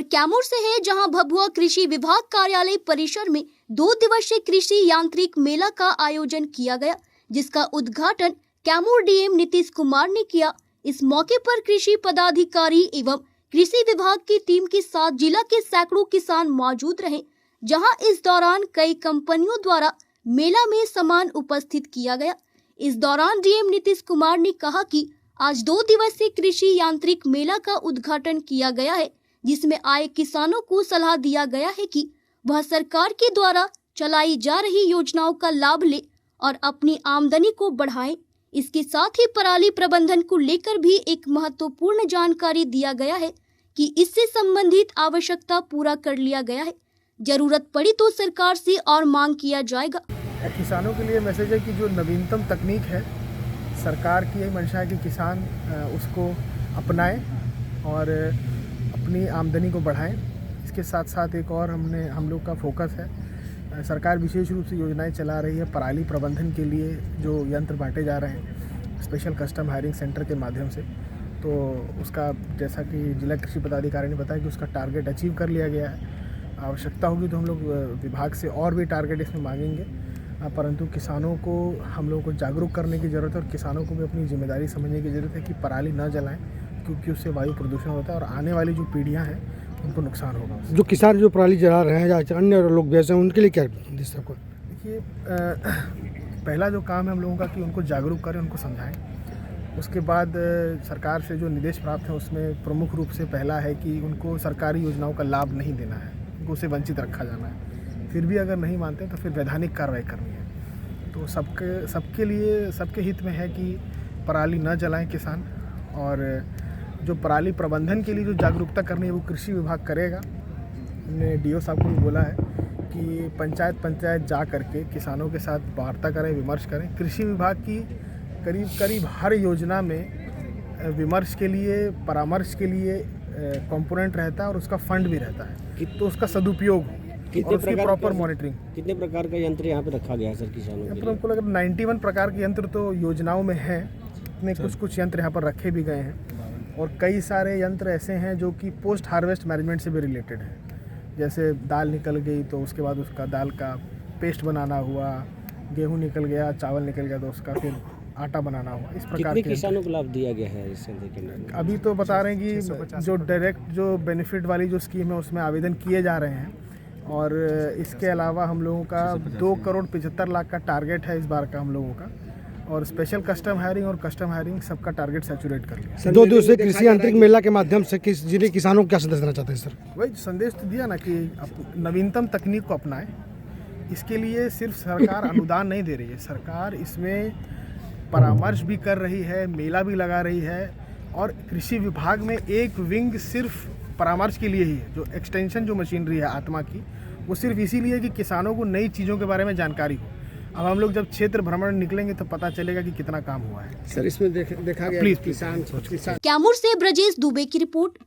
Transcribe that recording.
कैमूर से है, जहां भभुआ कृषि विभाग कार्यालय परिसर में 2 दिवसीय कृषि यांत्रिक मेला का आयोजन किया गया, जिसका उद्घाटन कैमूर डीएम नीतीश कुमार ने किया। इस मौके पर कृषि पदाधिकारी एवं कृषि विभाग की टीम के साथ जिला के सैकड़ों किसान मौजूद रहे, जहां इस दौरान कई कंपनियों द्वारा मेला में सामान उपस्थित किया गया। इस दौरान डीएम नीतीश कुमार ने कहा कि आज 2 दिवसीय कृषि यांत्रिक मेला का उद्घाटन किया गया है, जिसमें आए किसानों को सलाह दिया गया है कि वह सरकार के द्वारा चलाई जा रही योजनाओं का लाभ ले और अपनी आमदनी को बढ़ाएं। इसके साथ ही पराली प्रबंधन को लेकर भी एक महत्वपूर्ण जानकारी दिया गया है कि इससे संबंधित आवश्यकता पूरा कर लिया गया है। जरूरत पड़ी तो सरकार से और मांग किया जाएगा। किसानों के लिए मैसेज है कि जो नवीनतम तकनीक है, सरकार की यही मंशा है कि किसान उसको अपनाएं और अपनी आमदनी को बढ़ाएं। इसके साथ साथ एक और हम लोग का फोकस है, सरकार विशेष रूप से योजनाएं चला रही है पराली प्रबंधन के लिए, जो यंत्र बांटे जा रहे हैं स्पेशल कस्टम हायरिंग सेंटर के माध्यम से। तो उसका जैसा कि जिला कृषि पदाधिकारी ने बताया कि उसका टारगेट अचीव कर लिया गया है। आवश्यकता होगी तो हम लोग विभाग से और भी टारगेट इसमें मांगेंगे, परंतु किसानों को हम लोगों को जागरूक करने की ज़रूरत है और किसानों को भी अपनी जिम्मेदारी समझने की ज़रूरत है कि पराली न जलाएं, क्योंकि उससे वायु प्रदूषण होता है और आने वाली जो पीढ़ियां हैं उनको नुकसान होगा। जो किसान जो पराली जला रहे हैं या अन्य लोग बेच रहे हैं, उनके लिए क्या सबको देखिए, पहला जो काम है हम लोगों का कि उनको जागरूक करें, उनको समझाएं। उसके बाद सरकार से जो निर्देश प्राप्त है उसमें प्रमुख रूप से पहला है कि उनको सरकारी योजनाओं का लाभ नहीं देना है, उनको उससे वंचित रखा जाना है। फिर भी अगर नहीं मानते तो फिर वैधानिक कार्रवाई करनी है। तो सबके लिए, सबके हित में है कि पराली न जलाएं किसान, और जो पराली प्रबंधन के लिए जो जागरूकता करनी है वो कृषि विभाग करेगा। हमने डीओ साहब को भी बोला है कि पंचायत जा करके किसानों के साथ वार्ता करें, विमर्श करें। कृषि विभाग की करीब हर योजना में विमर्श के लिए, परामर्श के लिए कंपोनेंट रहता है और उसका फंड भी रहता है, तो उसका सदुपयोग हो और उसकी प्रॉपर मॉनिटरिंग। कितने प्रकार का यंत्र यहाँ पे रखा गया है सर किसानों के लिए? हमको लग रहा है 91 प्रकार के यंत्र तो योजनाओं में हैं। इतने कुछ यंत्र यहाँ पर रखे भी गए हैं, और कई सारे यंत्र ऐसे हैं जो कि पोस्ट हार्वेस्ट मैनेजमेंट से भी रिलेटेड है। जैसे दाल निकल गई तो उसके बाद उसका दाल का पेस्ट बनाना हुआ, गेहूँ निकल गया, चावल निकल गया तो उसका फिर आटा बनाना हुआ। इस प्रकार के किसानों को लाभ दिया गया है इस यंत्र के लिए? अभी तो बता रहे हैं कि जो डायरेक्ट जो बेनिफिट वाली जो स्कीम है उसमें आवेदन किए जा रहे हैं, और इसके अलावा हम लोगों का 2,75,00,000 का टारगेट है इस बार का हम लोगों का, और स्पेशल कस्टम हायरिंग और कस्टम हायरिंग सबका टारगेट सैचुरेट कर लिया। 2 दिवसीय कृषि यांत्रिक मेला के माध्यम से किस जिले किसानों को क्या संदेश देना चाहते हैं सर? वही संदेश तो दिया ना कि नवीनतम तकनीक को अपनाएं। इसके लिए सिर्फ सरकार अनुदान नहीं दे रही है, सरकार इसमें परामर्श भी कर रही है, मेला भी लगा रही है, और कृषि विभाग में एक विंग सिर्फ परामर्श के लिए ही है। जो एक्सटेंशन जो मशीनरी है आत्मा की, वो सिर्फ इसीलिए कि किसानों को नई चीज़ों के बारे में जानकारी हो। अब हम लोग जब क्षेत्र भ्रमण निकलेंगे तो पता चलेगा कि कितना काम हुआ है। सर इसमें देखा गया प्लीज किसान कैमूर से ब्रजेश दुबे की रिपोर्ट।